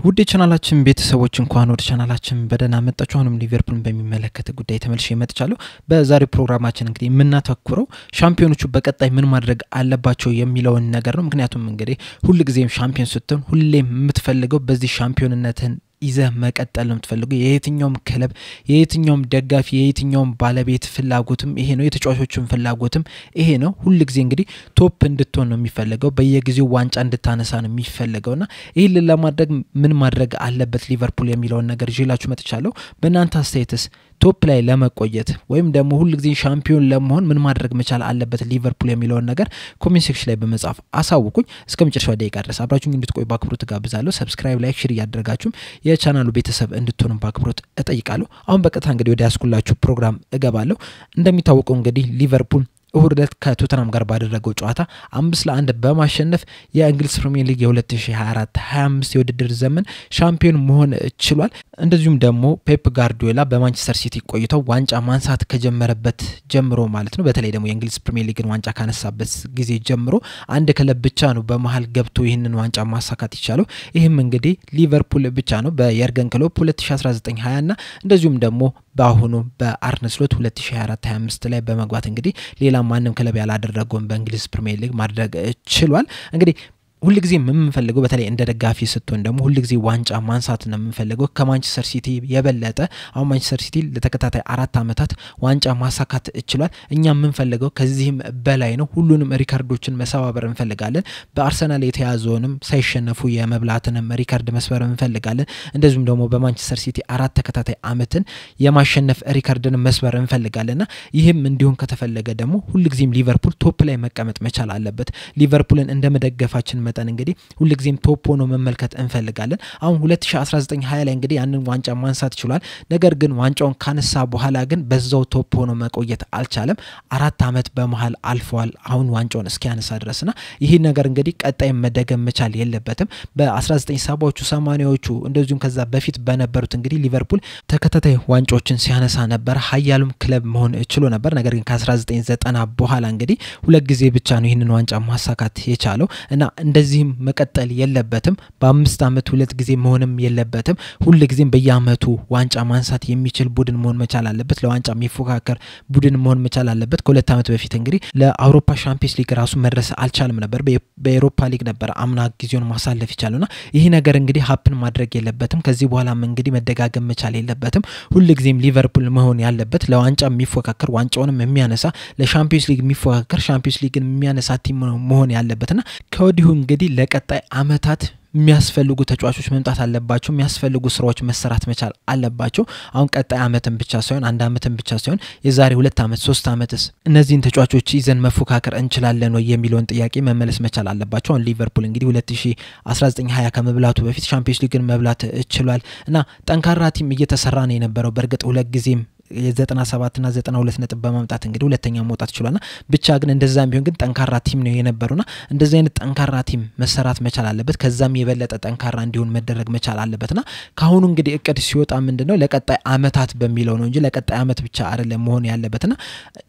ውድ ቻናላችን ቤተሰቦች እንኳን ወደ ቻናላችን በደህና መጣችሁ። አሁንም ሊቨርፑልን በሚመለከት ጉዳይ ተመልሼ መጥቻለሁ። በዛሬው ፕሮግራማችን እንግዲህ የምናተኩረው ሻምፒዮኖቹ በቀጣይ ምን ማድረግ አለባቸው የሚለውን ነገር ነው። ምክንያቱም እንግዲህ ሁሉ ጊዜም ሻምፒዮን ስትሆን ሁሌም የምትፈልገው በዚህ ሻምፒዮንነትን ይዘህ መቀጠል ነው የምትፈልገው። የየትኛውም ክለብ የየትኛውም ደጋፊ የየትኛውም ባለቤት ፍላጎትም ይሄ ነው። የተጫዋቾቹን ፍላጎትም ይሄ ነው። ሁሉ ጊዜ እንግዲህ ቶፕ እንድትሆን ነው የሚፈልገው። በየጊዜው ዋንጫ እንድታነሳ ነው የሚፈልገውና ይሄን ለማድረግ ምን ማድረግ አለበት ሊቨርፑል የሚለውን ነገር ይዤላችሁ መጥቻለሁ። በእናንተ አስተያየትስ ቶፕ ላይ ለመቆየት ወይም ደግሞ ሁሉ ጊዜ ሻምፒዮን ለመሆን ምን ማድረግ መቻል አለበት ሊቨርፑል የሚለውን ነገር ኮሜንት ሴክሽን ላይ በመጻፍ አሳውቁኝ። እስከመጨረሻው ደቂቃ ድረስ አብራችሁኝ እንድትቆዩ በአክብሮት ጋብዛለሁ። ሰብስክራይብ፣ ላይክ፣ ሼር ያደረጋችሁም የቻናሉ ቤተሰብ እንድትሆኑ በአክብሮት እጠይቃለሁ። አሁን በቀጥታ እንግዲህ ወደ ያስኩላችሁ ፕሮግራም እገባለሁ። እንደሚታወቀው እንግዲህ ሊቨርፑል እሁድ ዕለት ከቶተንሃም ጋር ባደረገው ጨዋታ 5-1 በማሸነፍ የእንግሊዝ ፕሪሚየር ሊግ የ2024-25 የውድድር ዘመን ሻምፒዮን መሆን ችሏል። እንደዚሁም ደግሞ ፔፕ ጋርዲዮላ በማንቸስተር ሲቲ ቆይተው ዋንጫ ማንሳት ከጀመረበት ጀምሮ ማለት ነው፣ በተለይ ደግሞ የእንግሊዝ ፕሪሚየር ሊግን ዋንጫ ካነሳበት ጊዜ ጀምሮ አንድ ክለብ ብቻ ነው በመሃል ገብቶ ይህንን ዋንጫ ማሳካት ይቻለው። ይህም እንግዲህ ሊቨርፑል ብቻ ነው በየርገን ክሎፕ 2019-20 እና እንደዚሁም ደግሞ በአሁኑ በአርነ ስሎት 2024-25 ላይ በመግባት እንግዲህ ሌላ ማንም ክለብ ያላደረገውን በእንግሊዝ ፕሪሚየር ሊግ ማድረግ ችሏል። እንግዲህ ሁሉ ጊዜ የምንፈልገው በተለይ እንደ ደጋፊ ስትሆን ደግሞ ሁሉ ጊዜ ዋንጫ ማንሳት ነው የምንፈልገው ከማንቸስተር ሲቲ የበለጠ። አሁን ማንቸስተር ሲቲ ለተከታታይ 4 አመታት ዋንጫ ማሳካት ችሏል። እኛ የምንፈልገው ከዚህም በላይ ነው። ሁሉንም ሪካርዶችን መሰባበር እንፈልጋለን። በአርሰናል የተያዘውንም ሳይሸነፉ የመብላትንም ሪካርድ መስበር እንፈልጋለን። እንደዚሁም ደግሞ በማንቸስተር ሲቲ 4 ተከታታይ አመትን የማሸነፍ ሪካርድን መስበር እንፈልጋለንና ይህም እንዲሆን ከተፈለገ ደግሞ ሁሉ ጊዜም ሊቨርፑል ቶፕ ላይ መቀመጥ መቻል አለበት። ሊቨርፑልን እንደመደገፋችን መጠን እንግዲህ ሁሉ ጊዜም ቶፕ ሆኖ መመልከት እንፈልጋለን። አሁን 2019-20 ላይ እንግዲህ ያንን ዋንጫ ማንሳት ችሏል። ነገር ግን ዋንጫውን ካነሳ በኋላ ግን በዛው ቶፕ ሆኖ መቆየት አልቻለም። 4 አመት በመሃል አልፈዋል አሁን ዋንጫውን እስኪያነሳ ድረስና ይሄ ነገር እንግዲህ ቀጣይ መደገም መቻል የለበትም። በ1970ዎቹ 80ዎቹ እንደዚሁም ከዛ በፊት በነበሩት እንግዲህ ሊቨርፑል ተከታታይ ዋንጫዎችን ሲያነሳ ነበር። ሀያሉም ክለብ መሆን ችሎ ነበር። ነገር ግን ከ1990 በኋላ እንግዲህ ሁለት ጊዜ ብቻ ነው ይሄንን ዋንጫ ማሳካት የቻለው እና እንደዚህም መቀጠል የለበትም። በ5 አመት 2 ጊዜ መሆንም የለበትም። ሁሉ ጊዜም በየአመቱ ዋንጫ ማንሳት የሚችል ቡድን መሆን መቻል አለበት። ለዋንጫ የሚፎካከር ቡድን መሆን መቻል አለበት። ከ2 አመት በፊት እንግዲህ ለአውሮፓ ሻምፒዮንስ ሊግ ራሱ መድረስ አልቻለም ነበር። በአውሮፓ ሊግ ነበር አምና ጊዜውን ማሳለፍ ይቻላልና ይሄ ነገር እንግዲህ ሀፕን ማድረግ የለበትም። ከዚህ በኋላም እንግዲህ መደጋገም መቻል የለበትም። ሁሉ ጊዜም ሊቨርፑል መሆን ያለበት ለዋንጫ የሚፎካከር ዋንጫውንም የሚያነሳ ለሻምፒዮንስ ሊግ የሚፎካከር ሻምፒዮንስ ሊግን የሚያነሳ ቲም መሆን ያለበትና ከወዲሁ እንግዲህ ለቀጣይ አመታት የሚያስፈልጉ ተጫዋቾች መምጣት አለባቸው። የሚያስፈልጉ ስራዎች መሰራት መቻል አለባቸው። አሁን ቀጣይ አመትን ብቻ ሳይሆን አንድ አመትን ብቻ ሳይሆን የዛሬ 2 አመት 3 አመትስ እነዚህን ተጫዋቾች ይዘን መፎካከር እንችላለን ወይ የሚለውን ጥያቄ መመለስ መቻል አለባቸው። አሁን ሊቨርፑል እንግዲህ 2019-20 ከመብላቱ በፊት ሻምፒዮንስ ሊግን መብላት ችሏል እና ጠንካራ ቲም እየተሰራ ነው የነበረው። በርግጥ ሁለት ጊዜም የ97 እና 92 ነጥብ በማምጣት እንግዲህ ሁለተኛ መውጣት ችሏልና ብቻ ግን እንደዛም ቢሆን ግን ጠንካራ ቲም ነው የነበሩና እንደዚህ አይነት ጠንካራ ቲም መሰራት መቻል አለበት። ከዛም የበለጠ ጠንካራ እንዲሆን መደረግ መቻል አለበትና ካሁኑ እንግዲህ እቅድ ሲወጣ ምንድነው ለቀጣይ አመታት በሚለው ነው እንጂ ለቀጣይ አመት ብቻ አይደለም መሆን ያለበትና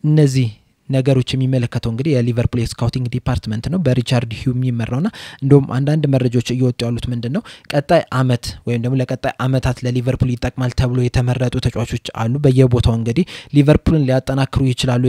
እነዚህ ነገሮች የሚመለከተው እንግዲህ የሊቨርፑል ስካውቲንግ ዲፓርትመንት ነው በሪቻርድ ሂው የሚመራውና እንደውም አንዳንድ መረጃዎች እየወጡ ያሉት ምንድነው ቀጣይ አመት ወይም ደግሞ ለቀጣይ አመታት ለሊቨርፑል ይጠቅማል ተብሎ የተመረጡ ተጫዋቾች አሉ። በየቦታው እንግዲህ ሊቨርፑልን ሊያጠናክሩ ይችላሉ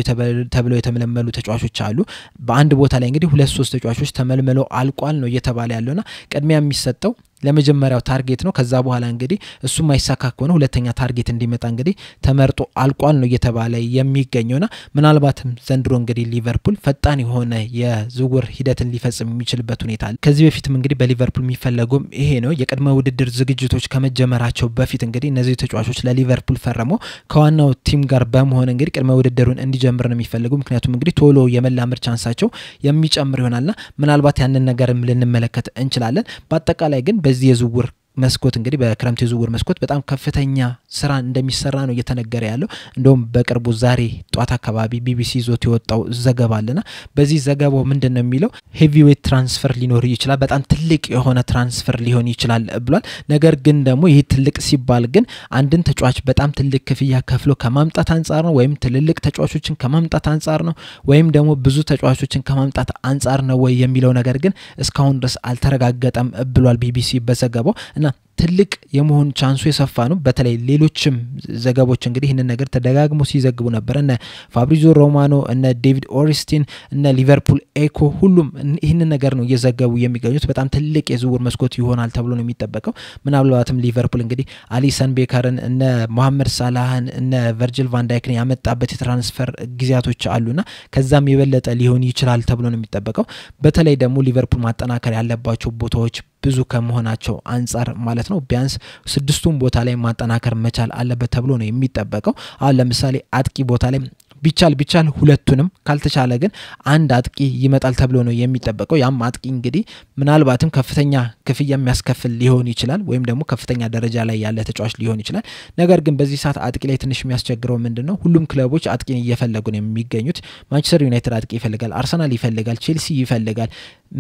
ተብለው የተመለመሉ ተጫዋቾች አሉ። በአንድ ቦታ ላይ እንግዲህ 2-3 ተጫዋቾች ተመልምለው አልቋል ነው እየተባለ ያለውና ቅድሚያ የሚሰጠው ለመጀመሪያው ታርጌት ነው። ከዛ በኋላ እንግዲህ እሱ ማይሳካ ከሆነ ሁለተኛ ታርጌት እንዲመጣ እንግዲህ ተመርጦ አልቋል ነው እየተባለ የሚገኘውና ምናልባትም ዘንድሮ እንግዲህ ሊቨርፑል ፈጣን የሆነ የዝውውር ሂደትን ሊፈጽም የሚችልበት ሁኔታ አለ። ከዚህ በፊትም እንግዲህ በሊቨርፑል የሚፈለገው ይሄ ነው። የቅድመ ውድድር ዝግጅቶች ከመጀመራቸው በፊት እንግዲህ እነዚህ ተጫዋቾች ለሊቨርፑል ፈርመው ከዋናው ቲም ጋር በመሆን እንግዲህ ቅድመ ውድድሩን እንዲጀምር ነው የሚፈልጉ። ምክንያቱም እንግዲህ ቶሎ የመላመድ ቻንሳቸው የሚጨምር ይሆናልና ምናልባት ያንን ነገርም ልንመለከት እንችላለን። በአጠቃላይ ግን በዚህ የዝውውር መስኮት እንግዲህ በክረምት የዝውውር መስኮት በጣም ከፍተኛ ስራ እንደሚሰራ ነው እየተነገረ ያለው። እንደውም በቅርቡ ዛሬ ጧት አካባቢ ቢቢሲ ዞት የወጣው ዘገባ አለና በዚህ ዘገባው ምንድነው የሚለው ሄቪዌት ትራንስፈር ሊኖር ይችላል፣ በጣም ትልቅ የሆነ ትራንስፈር ሊሆን ይችላል ብሏል። ነገር ግን ደግሞ ይሄ ትልቅ ሲባል ግን አንድን ተጫዋች በጣም ትልቅ ክፍያ ከፍሎ ከማምጣት አንፃር ነው ወይም ትልልቅ ተጫዋቾችን ከማምጣት አንፃር ነው ወይም ደግሞ ብዙ ተጫዋቾችን ከማምጣት አንፃር ነው ወይ የሚለው ነገር ግን እስካሁን ድረስ አልተረጋገጠም ብሏል ቢቢሲ በዘገባው። እና ትልቅ የመሆን ቻንሱ የሰፋ ነው በተለይ ሌሎችም ዘገቦች እንግዲህ ይህንን ነገር ተደጋግሞ ሲዘግቡ ነበር እነ ፋብሪዞ ሮማኖ እነ ዴቪድ ኦሪስቲን እነ ሊቨርፑል ኤኮ ሁሉም ይህንን ነገር ነው እየዘገቡ የሚገኙት በጣም ትልቅ የዝውውር መስኮት ይሆናል ተብሎ ነው የሚጠበቀው ምናልባትም ሊቨርፑል እንግዲህ አሊሰን ቤከርን እነ መሐመድ ሳላህን እነ ቨርጂል ቫን ዳይክን ያመጣበት የትራንስፈር ጊዜያቶች አሉና ከዛም የበለጠ ሊሆን ይችላል ተብሎ ነው የሚጠበቀው በተለይ ደግሞ ሊቨርፑል ማጠናከር ያለባቸው ቦታዎች ብዙ ከመሆናቸው አንፃር ማለት ነው ቢያንስ 6ቱም ቦታ ላይ ማጠናከር መቻል አለበት ተብሎ ነው የሚጠበቀው አሁን ለምሳሌ አጥቂ ቦታ ላይ ቢቻል ሁለቱንም ካልተቻለ ግን አንድ አጥቂ ይመጣል ተብሎ ነው የሚጠበቀው ያም አጥቂ እንግዲህ ምናልባትም ከፍተኛ ክፍያ የሚያስከፍል ሊሆን ይችላል ወይም ደግሞ ከፍተኛ ደረጃ ላይ ያለ ተጫዋች ሊሆን ይችላል ነገር ግን በዚህ ሰዓት አጥቂ ላይ ትንሽ የሚያስቸግረው ምንድነው ሁሉም ክለቦች አጥቂን እየፈለጉ ነው የሚገኙት ማንቸስተር ዩናይትድ አጥቂ ይፈልጋል አርሰናል ይፈልጋል ቼልሲ ይፈልጋል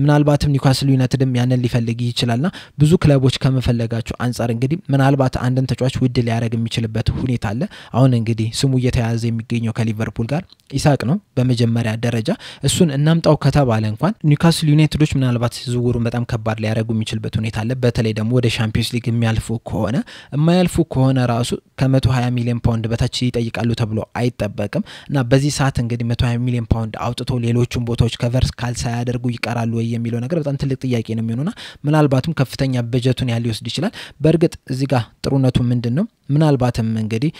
ምናልባትም ኒውካስል ዩናይትድም ያንን ሊፈልግ ይችላልና ብዙ ክለቦች ከመፈለጋቸው አንፃር እንግዲህ ምናልባት አንድን ተጫዋች ውድ ሊያረግ የሚችልበት ሁኔታ አለ አሁን እንግዲህ ስሙ እየተያዘ የሚገኘው ከሊቨርፑል ጋር ኢሳቅ ነው በመጀመሪያ ደረጃ እሱን እናምጣው ከተባለ እንኳን ኒውካስል ዩናይትዶች ምናልባት ዝውውሩን በጣም ከባድ ሊያረጉ የሚችልበት ሁኔታ አለ በተለይ ደግሞ ወደ ቻምፒየንስ ሊግ የሚያልፉ ከሆነ የማያልፉ ከሆነ ራሱ ከ120 ሚሊዮን ፓውንድ በታች ይጠይቃሉ ተብሎ አይጠበቅም እና በዚህ ሰዓት እንግዲህ 120 ሚሊዮን ፓውንድ አውጥቶ ሌሎችን ቦታዎች ከቨር ካልሳያደርጉ ይቀራሉ የሚለው ነገር በጣም ትልቅ ጥያቄ ነው የሚሆነውና ምናልባትም ከፍተኛ በጀቱን ያለ ይወስድ ይችላል በርግጥ እዚህ ጋር ጥሩነቱ ምንድነው ምናልባትም እንግዲህ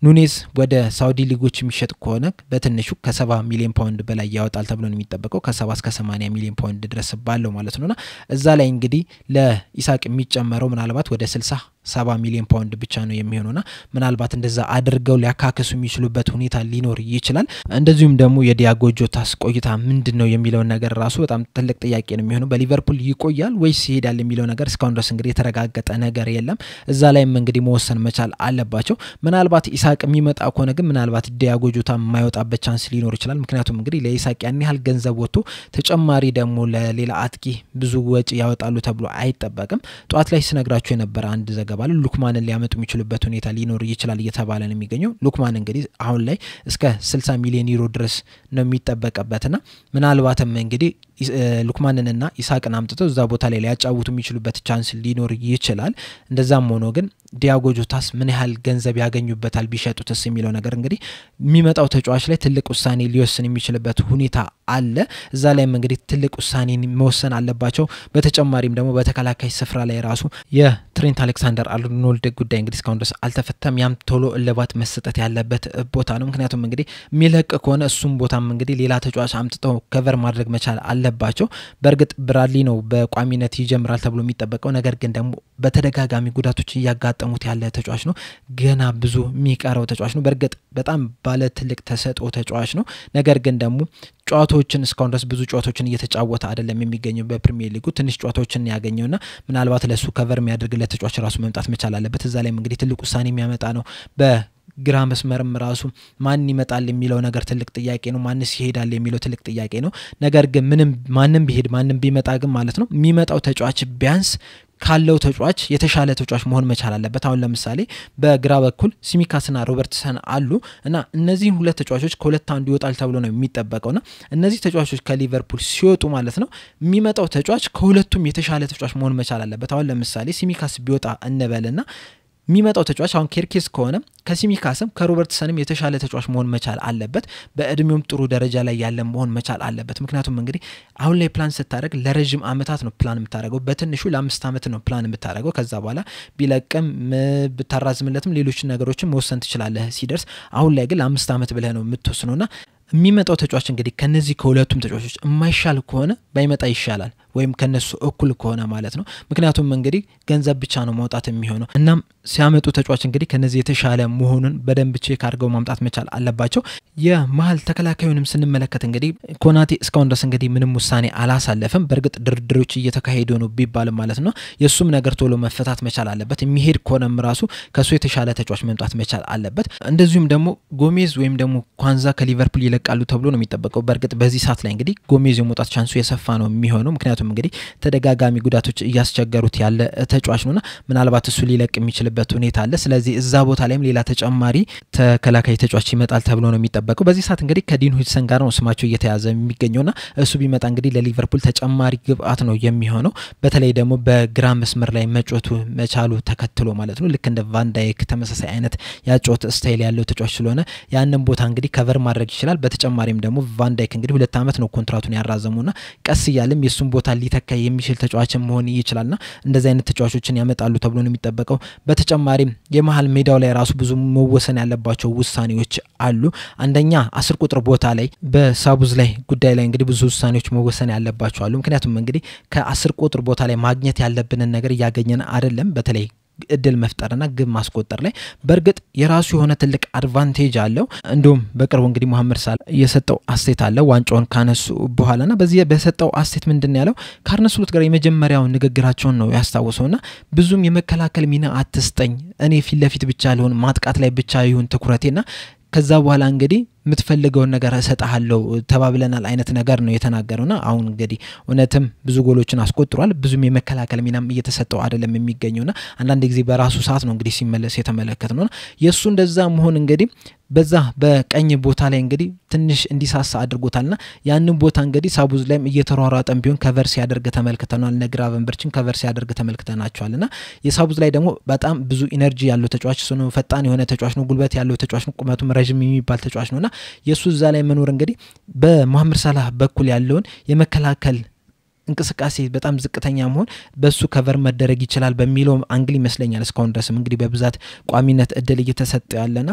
ኑኔዝ ወደ ሳውዲ ሊጎች የሚሸጥ ከሆነ በትንሹ ከ70 ሚሊዮን ፓውንድ በላይ ያወጣል ተብሎ ነው የሚጠበቀው ከ70 እስከ 80 ሚሊዮን ፓውንድ ድረስ ባለው ማለት ነውና እዛ ላይ እንግዲህ ለኢሳቅ የሚጨመረው ምናልባት ወደ 70 ሚሊዮን ፓውንድ ብቻ ነው የሚሆነውና ምናልባት እንደዛ አድርገው ሊያካክሱ የሚችሉበት ሁኔታ ሊኖር ይችላል እንደዚሁም ደግሞ የዲያጎ ጆታስ ቆይታ ምንድነው የሚለው ነገር ራሱ በጣም ትልቅ ጥያቄ ነው የሚሆነው በሊቨርፑል ይቆያል ወይስ ይሄዳል የሚለው ነገር እስካሁን ድረስ እንግዲህ የተረጋገጠ ነገር የለም እዛ ላይም እንግዲህ መወሰን መቻል አለባቸው ምናልባት ኢሳቅ የሚመጣ ከሆነ ግን ምናልባት ዲያጎ ጆታ የማይወጣበት ቻንስ ሊኖር ይችላል ምክንያቱም እንግዲህ ለኢሳቅ ያን ያህል ገንዘብ ወጥቶ ተጨማሪ ደግሞ ለሌላ አጥቂ ብዙ ወጪ ያወጣሉ ተብሎ አይጠበቅም ጧት ላይ ስነግራችሁ የነበረ አንድ ዘገባ ሉክማንን ሊያመጡ የሚችሉበት ሁኔታ ሊኖር ይችላል እየተባለ ነው የሚገኘው ሉክማን እንግዲህ አሁን ላይ እስከ 60 ሚሊዮን ዩሮ ድረስ ነው የሚጠበቀበትና ምናልባትም እንግዲህ ሉክማንንና ኢሳቅን አምጥተው እዛ ቦታ ላይ ሊያጫውቱ የሚችሉበት ቻንስ ሊኖር ይችላል እንደዛም ሆኖ ግን ዲያጎ ጆታስ ምን ያህል ገንዘብ ያገኙበታል ቢሸጡትስ የሚለው ነገር እንግዲህ የሚመጣው ተጫዋች ላይ ትልቅ ውሳኔ ሊወስን የሚችልበት ሁኔታ አለ እዛ ላይም እንግዲህ ትልቅ ውሳኔ መወሰን አለባቸው በተጨማሪም ደግሞ በተከላካይ ስፍራ ላይ ራሱ የትሬንት አሌክሳንደር አርኖልድ ጉዳይ እንግዲህ እስካሁን ድረስ አልተፈተም ያም ቶሎ እልባት መሰጠት ያለበት ቦታ ነው ምክንያቱም እንግዲህ የሚለቅ ከሆነ እሱም ቦታም እንግዲህ ሌላ ተጫዋች አምጥተው ከቨር ማድረግ መቻል አለባቸው በርግጥ ብራድሊ ነው በቋሚነት ይጀምራል ተብሎ የሚጠበቀው ነገር ግን ደግሞ በተደጋጋሚ ጉዳቶች ያጋጠሙት ያለ ተጫዋች ነው ገና ብዙ የሚቀረው ተጫዋች ነው በርግጥ በጣም ባለ ትልቅ ተሰጥኦ ተጫዋች ነው ነገር ግን ደግሞ ጨዋታዎችን እስካሁን ድረስ ብዙ ጨዋታዎችን እየተጫወተ አይደለም የሚገኘው በፕሪሚየር ሊጉ ትንሽ ጨዋታዎችን ያገኘውና ምናልባት ለሱ ከቨር የሚያደርግለት ተጫዋች ራሱ መምጣት መቻል አለበት እዛ ላይ እንግዲህ ትልቅ ውሳኔ የሚያመጣ ነው በግራ መስመርም ራሱ ማን ይመጣል የሚለው ነገር ትልቅ ጥያቄ ነው ማንስ ይሄዳል የሚለው ትልቅ ጥያቄ ነው ነገር ግን ማንም ቢሄድ ማንም ቢመጣ ግን ማለት ነው የሚመጣው ተጫዋች ቢያንስ ካለው ተጫዋች የተሻለ ተጫዋች መሆን መቻል አለበት አሁን ለምሳሌ በግራ በኩል ሲሚካስና ሮበርትሰን አሉ እና እነዚህ ሁለት ተጫዋቾች ከሁለት አንዱ ይወጣል ተብሎ ነው የሚጠበቀውና እነዚህ ተጫዋቾች ከሊቨርፑል ሲወጡ ማለት ነው የሚመጣው ተጫዋች ከሁለቱም የተሻለ ተጫዋች መሆን መቻል አለበት አሁን ለምሳሌ ሲሚካስ ቢወጣ እንበልና የሚመጣው ተጫዋች አሁን ኬርኬስ ከሆነ ከሲሚካስም ከሮበርትሰንም የተሻለ ተጫዋች መሆን መቻል አለበት በእድሜውም ጥሩ ደረጃ ላይ ያለ መሆን መቻል አለበት ምክንያቱም እንግዲህ አሁን ላይ ፕላን ስታደርግ ለረጅም አመታት ነው ፕላን የምታደርገው በትንሹ ለ5 አመት ነው ፕላን የምታደርገው ከዛ በኋላ ቢለቅም ብታራዝምለትም ሌሎች ነገሮችን መወሰን ትችላለህ ሲደርስ አሁን ላይ ግን ለ5 አመት ብለህ ነው የምትወስነውና የሚመጣው ተጫዋች እንግዲህ ከነዚህ ከሁለቱም ተጫዋቾች የማይሻል ከሆነ ባይመጣ ይሻላል ወይም ከነሱ እኩል ከሆነ ማለት ነው ምክንያቱም እንግዲህ ገንዘብ ብቻ ነው ማውጣት የሚሆነው እናም ሲያመጡ ተጫዋች እንግዲህ ከነዚህ የተሻለ መሆኑን በደንብ ቼክ አድርገው ማምጣት መቻል አለባቸው የመሃል ተከላካዩንም ስንመለከት እንግዲህ ኮናቴ እስካሁን ድረስ እንግዲህ ምንም ውሳኔ አላሳለፈም በርግጥ ድርድሮች እየተካሄዱ ነው ቢባልም ማለት ነው የሱም ነገር ቶሎ መፈታት መቻል አለበት የሚሄድ ከሆነም ራሱ ከሱ የተሻለ ተጫዋች መምጣት መቻል አለበት እንደዚሁም ደግሞ ጎሜዝ ወይም ደግሞ ኳንዛ ከሊቨርፑል ይለቃሉ ተብሎ ነው የሚጠበቀው በርግጥ በዚህ ሰዓት ላይ እንግዲህ ጎሜዝ የመውጣት ቻንሱ የሰፋ ነው የሚሆነው ምክንያቱም ምክንያቱም እንግዲህ ተደጋጋሚ ጉዳቶች እያስቸገሩት ያለ ተጫዋች ነውና ምናልባት እሱ ሊለቅ የሚችልበት ሁኔታ አለ ስለዚህ እዛ ቦታ ላይም ሌላ ተጨማሪ ተከላካይ ተጫዋች ይመጣል ተብሎ ነው የሚጠበቀው በዚህ ሰዓት እንግዲህ ከዲን ሁድሰን ጋር ነው ስማቸው እየተያዘ የሚገኘውና እሱ ቢመጣ እንግዲህ ለሊቨርፑል ተጨማሪ ግብአት ነው የሚሆነው በተለይ ደግሞ በግራ መስመር ላይ መጫወቱ መቻሉ ተከትሎ ማለት ነው ልክ እንደ ቫን ዳይክ ተመሳሳይ አይነት ያጫወት ስታይል ያለው ተጫዋች ስለሆነ ያንን ቦታ እንግዲህ ከቨር ማድረግ ይችላል በተጨማሪም ደግሞ ቫን ዳይክ እንግዲህ 2 አመት ነው ኮንትራቱን ያራዘሙና ቀስ ይያለም የሱን ቦታ ሊተካ የሚችል ተጫዋች መሆን ይችላልና እንደዚህ አይነት ተጫዋቾችን ያመጣሉ ተብሎ ነው የሚጠበቀው በተጨማሪም የመሃል ሜዳው ላይ ራሱ ብዙ መወሰን ያለባቸው ውሳኔዎች አሉ አንደኛ 10 ቁጥር ቦታ ላይ በሳቡዝ ላይ ጉዳይ ላይ እንግዲህ ብዙ ውሳኔዎች መወሰን ያለባቸው አሉ ምክንያቱም እንግዲህ ከ10 ቁጥር ቦታ ላይ ማግኘት ያለብንን ነገር ያገኘን አይደለም በተለይ እድል መፍጠርና ግብ ማስቆጠር ላይ በርግጥ የራሱ የሆነ ትልቅ አድቫንቴጅ አለው እንደውም በቅርቡ እንግዲህ መሐመድ ሳላ የሰጠው አስቴት አለ ዋንጫውን ካነሱ በኋላና በዚህ በሰጠው አስቴት ምንድነው ያለው ከአርነ ስሎት ጋር የመጀመሪያው ንግግራቸውን ነው ያስታውሰውና ብዙም የመከላከል ሚና አትስጠኝ እኔ ፊት ለፊት ብቻ ልሆን ማጥቃት ላይ ብቻ ይሁን ትኩረቴና ከዛ በኋላ እንግዲህ ምትፈልገው ነገር እሰጣለሁ ተባብለናል አይነት ነገር ነው የተናገረውና አሁን እንግዲህ እነተም ብዙ ጎሎችን አስቆጥሯል ብዙም የመከላከል ሚናም እየተሰጠው አይደለም የሚገኘውና አንዳንድ ጊዜ በራሱ ሰዓት ነው እንግዲህ ሲመለስ የተመለከተነውና የሱ እንደዛ መሆን እንግዲህ በዛ በቀኝ ቦታ ላይ እንግዲህ ትንሽ እንዲሳሳ አድርጎታልና ያንን ቦታ እንግዲህ ሳቡዝ ላይም እየተሯሯጠም ቢሆን ከቨር ሲያደርግ ተመልክተናል ነግራቨንበርችን ከቨር ሲያደርግ ተመልክተናቸዋልና የሳቡዝ ላይ ደግሞ በጣም ብዙ ኢነርጂ ያለው ተጫዋች ነው ፈጣን የሆነ ተጫዋች ነው ጉልበት ያለው ተጫዋች ነው ቁመቱም ረጅም የሚባል ተጫዋች ነውና የሱ እዛ ላይ መኖር እንግዲህ በመሐመድ ሳላህ በኩል ያለውን የመከላከል እንቅስቃሴ በጣም ዝቅተኛ መሆን በሱ ከቨር መደረግ ይችላል በሚለው አንግል ይመስለኛል እስካሁን ድረስ እንግዲህ በብዛት ቋሚነት እድል እየተሰጠ ያለና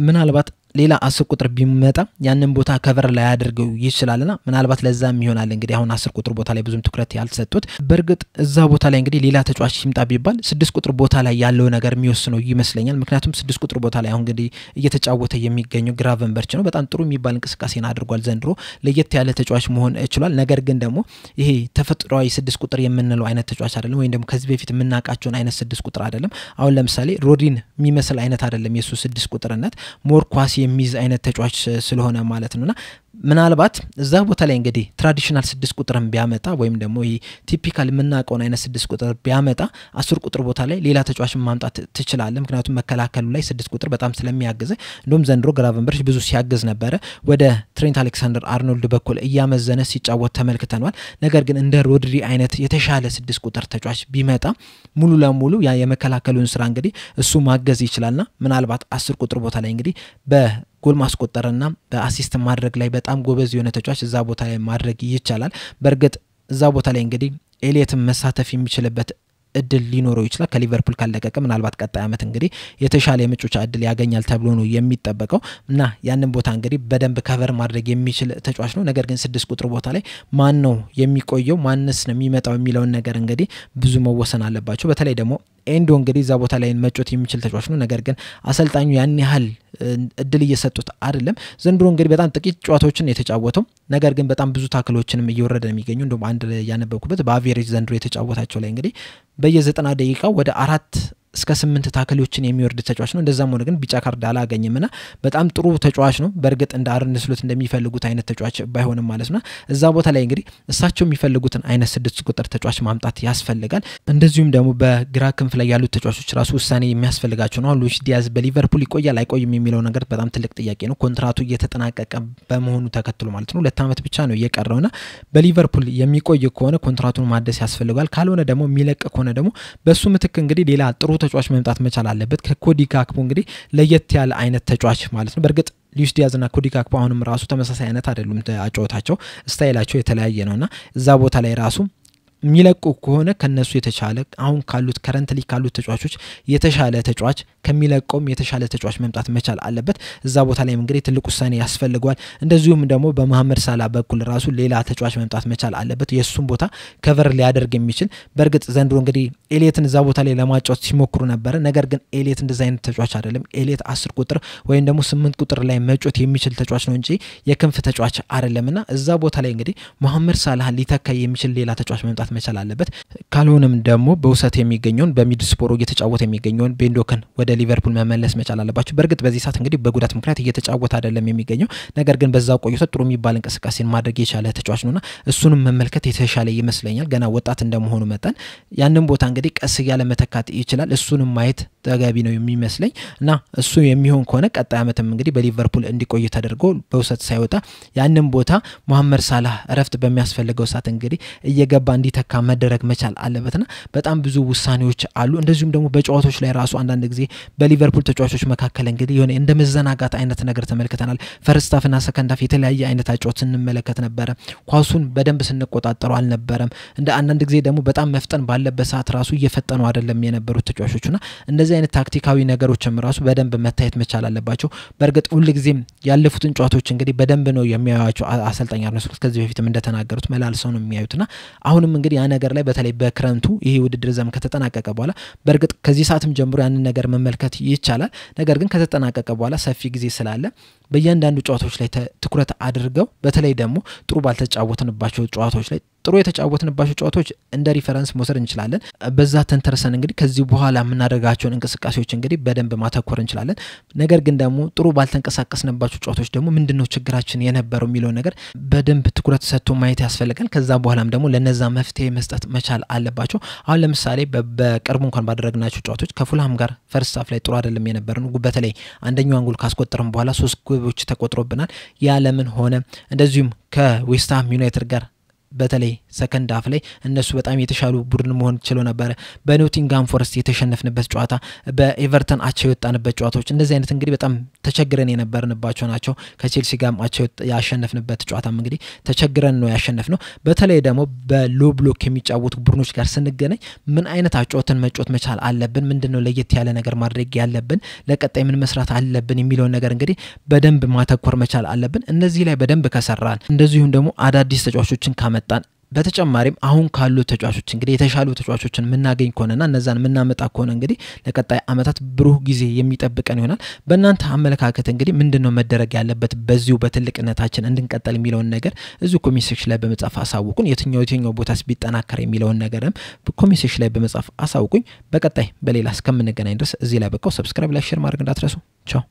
ምናልባት ሌላ 10 ቁጥር ቢመጣ ያንን ቦታ ከቨር ላይ ያደርገው ይችላልና ምናልባት ለዛም ይሆናል እንግዲህ አሁን 10 ቁጥር ቦታ ላይ ብዙም ትኩረት ያልተሰጡት በርግጥ እዛ ቦታ ላይ እንግዲህ ሌላ ተጫዋች ሲምጣ ቢባል 6 ቁጥር ቦታ ላይ ያለው ነገር የሚወስነው ይመስለኛል ምክንያቱም 6 ቁጥር ቦታ ላይ አሁን እንግዲህ እየተጫወተ የሚገኘው ግራቨንበርች ነው በጣም ጥሩ የሚባል እንቅስቃሴን አድርጓል ዘንድሮ ለየት ያለ ተጫዋች መሆን ይችላል ነገር ግን ደግሞ ይሄ ተፈጥሯዊ 6 ቁጥር የምንለው አይነት ተጫዋች አይደለም ወይ ደግሞ ከዚህ በፊት የምናቃቸውን አይነት 6 ቁጥር አይደለም አሁን ለምሳሌ ሮዲን የሚመስል አይነት አይደለም የሱ 6 ቁጥርነት ሞር ኳስ የሚዝ አይነት ተጫዋች ስለሆነ ማለት ነውና ምናልባት እዛ ቦታ ላይ እንግዲህ ትራዲሽናል 6 ቁጥርን ቢያመጣ ወይም ደግሞ ይሄ ቲፒካል ምናቀውን አይነት 6 ቁጥር ቢያመጣ 10 ቁጥር ቦታ ላይ ሌላ ተጫዋች ማምጣት ትችላል ምክንያቱም መከላከሉ ላይ 6 ቁጥር በጣም ስለሚያግዝ እንደውም ዘንድሮ ግራቨንበርች ብዙ ሲያግዝ ነበር ወደ ትሬንት አሌክሳንደር አርኖልድ በኩል እያመዘነ ሲጫወት ተመልክተናል ነገር ግን እንደ ሮድሪ አይነት የተሻለ 6 ቁጥር ተጫዋች ቢመጣ ሙሉ ለሙሉ ያ የመከላከሉን ስራ እንግዲህ እሱ ማገዝ ይችላልና ምናልባት 10 ቁጥር ቦታ ላይ እንግዲህ ጎል ማስቆጠርና በአሲስት ማድረግ ላይ በጣም ጎበዝ የሆነ ተጫዋች እዛ ቦታ ላይ ማድረግ ይቻላል በርግጥ እዛ ቦታ ላይ እንግዲህ ኤሊየትም መሳተፍ የሚችልበት እድል ሊኖረው ይችላል ከሊቨርፑል ካለቀቀ ምናልባት ቀጣይ አመት እንግዲህ የተሻለ የመጮቻ እድል ያገኛል ተብሎ ነው የሚጠበቀው እና ያንን ቦታ እንግዲህ በደንብ ከቨር ማድረግ የሚችል ተጫዋች ነው ነገር ግን 6 ቁጥር ቦታ ላይ ማን ነው የሚቆየው ማንስ ነው የሚመጣው የሚለው ነገር እንግዲህ ብዙ መወሰን አለባቸው በተለይ ደግሞ ኤንዶ እንግዲህ እዛ ቦታ ላይ መጮት የሚችል ተጫዋች ነው ነገር ግን አሰልጣኙ ያን ያህል እድል እየሰጡት አይደለም ዘንድሮ እንግዲህ በጣም ጥቂት ጨዋታዎችን የተጫወተው ነገር ግን በጣም ብዙ ታክሎችንም እየወረደ የሚገኙ እንደውም አንድ ያነበብኩበት በአቨሬጅ ዘንድሮ የተጫወታቸው ላይ እንግዲህ በየ90 ደቂቃው ወደ 4 እስከ 8 ታክሎችን የሚወርድ ተጫዋች ነው እንደዛም ሆነ ግን ቢጫ ካርድ አላገኘምና በጣም ጥሩ ተጫዋች ነው በርግጥ እንደ አርነ ስሎት እንደሚፈልጉት አይነት ተጫዋች ባይሆንም ማለት ነው እዛ ቦታ ላይ እንግዲህ እሳቸው የሚፈልጉትን አይነት 6 ቁጥር ተጫዋች ማምጣት ያስፈልጋል እንደዚሁም ደግሞ በግራ ክንፍ ላይ ያሉት ተጫዋቾች ራሱ ውሳኔ የሚያስፈልጋቸው ነው ሉዊስ ዲያዝ በሊቨርፑል ይቆያል አይቆይም የሚለው ነገር በጣም ትልቅ ጥያቄ ነው ኮንትራቱ እየተጠናቀቀ በመሆኑ ተከትሎ ማለት ነው 2 አመት ብቻ ነው እየቀረውና በሊቨርፑል የሚቆይ ከሆነ ኮንትራቱን ማደስ ያስፈልጋል ካልሆነ ደግሞ የሚለቅ ከሆነ ደግሞ በሱ ምትክ እንግዲህ ሌላ ጥሩ ተጫዋች መምጣት መቻል አለበት ከኮዲ ጋክፖ እንግዲህ ለየት ያለ አይነት ተጫዋች ማለት ነው በርግጥ ሉዊስ ዲያዝ እና ኮዲ ጋክፖ አሁንም ራሱ ተመሳሳይ አይነት አይደሉም አጫወታቸው ስታይላቸው የተለያየ ነውና እዛ ቦታ ላይ ራሱ ሚለቁ ከሆነ ከነሱ የተሻለ አሁን ካሉት ከረንትሊ ካሉት ተጫዋቾች የተሻለ ተጫዋች ከሚለቀውም የተሻለ ተጫዋች መምጣት መቻል አለበት እዛ ቦታ ላይ እንግዲህ ትልቅ ውሳኔ ያስፈልጋል እንደዚሁም ደግሞ በመሐመድ ሳላ በኩል ራሱ ሌላ ተጫዋች መምጣት መቻል አለበት የሱን ቦታ ከቨር ሊያደርግ የሚችል በርግጥ ዘንድሮ እንግዲህ ኤሊየትን እዛ ቦታ ላይ ለማጫወት ሲሞክሩ ነበር ነገር ግን ኤሊየት እንደዛ አይነት ተጫዋች አይደለም ኤሊየት 10 ቁጥር ወይም ደግሞ 8 ቁጥር ላይ መጫወት የሚችል ተጫዋች ነው እንጂ የክንፍ ተጫዋች አይደለምና እዛ ቦታ ላይ እንግዲህ መሐመድ ሳላህ ሊተካ የሚችል ሌላ ተጫዋች መምጣት መምጣት መቻል አለበት ካልሆነም ደግሞ በውሰት የሚገኘውን በሚድስፖሮ እየተጫወተ የሚገኘውን ቤንዶክን ወደ ሊቨርፑል መመለስ መቻል አለባቸው በርግጥ በዚህ ሰዓት እንግዲህ በጉዳት ምክንያት እየተጫወተ አይደለም የሚገኘው ነገር ግን በዛው ቆይቶ ጥሩ የሚባል እንቅስቃሴን ማድረግ የቻለ ተጫዋች ነውና እሱንም መመልከት የተሻለ ይመስለኛል ገና ወጣት እንደመሆኑ መጠን ያንን ቦታ እንግዲህ ቀስ ያለ መተካት ይችላል እሱንም ማየት ተገቢ ነው የሚመስለኝ እና እሱ የሚሆን ከሆነ ቀጣይ አመትም እንግዲህ በሊቨርፑል እንዲቆይ ተደርጎ በውሰት ሳይወጣ ያንን ቦታ መሐመድ ሳላህ እረፍት በሚያስፈልገው ሰዓት እንግዲህ እየገባ እንዲተካ መደረግ መቻል አለበትና በጣም ብዙ ውሳኔዎች አሉ እንደዚሁም ደግሞ በጨዋታዎች ላይ ራሱ አንዳንድ ጊዜ በሊቨርፑል ተጫዋቾች መካከለ እንግዲህ የሆነ እንደ መዘናጋት አይነት ነገር ተመልክተናል ፈርስት ሃፍና ሰከንድ ሃፍ የተለያየ አይነት አጫወት እንመለከት ነበር ኳሱን በደንብ ስንቆጣጣሩ አልነበረም እንደ አንዳንድ ጊዜ ደግሞ በጣም መፍጠን ባለበት ሰዓት ራሱ እየፈጠኑ አይደለም የነበሩት ተጫዋቾችና እንደዚህ አይነት ታክቲካዊ ነገሮችም ራሱ በደንብ መታየት መቻል አለባቸው በርግጥ ሁሉ ጊዜም ያለፉትን ጨዋታዎች እንግዲህ በደንብ ነው የሚያዩዋቸው አሰልጣኝ አርነ ስሎት ከዚህ በፊትም እንደተናገሩት መላልሰው ነው የሚያዩትና አሁንም እንግዲህ ያ ነገር ላይ በተለይ በክረንቱ ይሄ ውድድር ዘመን ከተጠናቀቀ በኋላ በርግጥ ከዚህ ሰዓትም ጀምሮ ያንን ነገር መመልከት ይቻላል ነገር ግን ከተጠናቀቀ በኋላ ሰፊ ጊዜ ስላለ በእያንዳንዱ ጨዋታዎች ላይ ትኩረት አድርገው በተለይ ደግሞ ጥሩ ባልተጫወተንባቸው ጨዋታዎች ላይ ጥሩ የተጫወተንባቸው ጨዋታዎች እንደ ሪፈረንስ መውሰድ እንችላለን በዛ ተንተርሰን እንግዲህ ከዚህ በኋላ የምናደርጋቸውን እንቅስቃሴዎች እንግዲህ በደንብ ማተኮር እንችላለን ነገር ግን ደግሞ ጥሩ ባልተንቀሳቀስንባቸው ጨዋታዎች ደግሞ ምንድነው ችግራችን የነበረው የሚለው ነገር በደንብ ትኩረት ሰጥቶ ማየት ያስፈልጋል ከዛ በኋላም ደግሞ ለነዛ መፍትሄ መስጠት መቻል አለባቸው አሁን ለምሳሌ በቅርቡ እንኳን ባደረግናቸው ጨዋታዎች ከፉልሃም ጋር ፈርስት ሃፍ ላይ ጥሩ አይደለም የነበረው በተለይ አንደኛው ጎል ካስቆጠረም በኋላ 3 ግቦች ተቆጥሮብናል ያለምን ሆነ እንደዚሁም ከዌስትሃም ዩናይትድ ጋር በተለይ ሰከንድ ሃፍ ላይ እነሱ በጣም የተሻሉ ቡድን መሆን ይችላል ነበር በኖቲንጋም ፎረስት የተሸነፍንበት ጨዋታ በኤቨርተን አቻ የወጣንበት ጨዋታዎች እንደዚህ አይነት እንግዲህ በጣም ተቸግረን የነበርንባቸው ናቸው ከቼልሲ ጋር አቻ ያሸነፍንበት ጨዋታም እንግዲህ ተቸግረን ነው ያሸነፍነው በተለይ ደግሞ በሎ ብሎክ የሚጫወቱ ቡድኖች ጋር ስንገናኝ ምን አይነት አጫወትን መጫወት መቻል አለብን ምንድነው ለየት ያለ ነገር ማድረግ ያለብን ለቀጣይ ምን መስራት አለብን የሚለው ነገር እንግዲህ በደንብ ማተኮር መቻል አለብን እነዚህ ላይ በደንብ ከሰራን እንደዚሁም ደግሞ አዳዲስ ተጫዋቾችን ካመጣን በተጨማሪም አሁን ካሉ ተጫዋቾች እንግዲህ የተሻሉ ተጫዋቾችን ምናገኝ ከሆነና እነዛን ምናመጣ ከሆነ እንግዲህ ለቀጣይ አመታት ብሩህ ጊዜ የሚጠብቀን ይሆናል በእናንተ አመለካከት እንግዲህ ምንድነው መደረግ ያለበት በዚሁ በትልቅነታችን እንድንቀጥል የሚለው ነገር እዚሁ ኮሜንት ሴክሽን ላይ በመጻፍ አሳውቁን የትኛው ቦታስ ቢጠናከር የሚለው ነገርም ኮሜንት ሴክሽን ላይ በመጻፍ አሳውቁኝ በቀጣይ በሌላ እስከምንገናኝ ድረስ እዚህ ላይ በቃው ሰብስክራይብ ላይክ ሼር ማድረግ እንዳትረሱ ቻው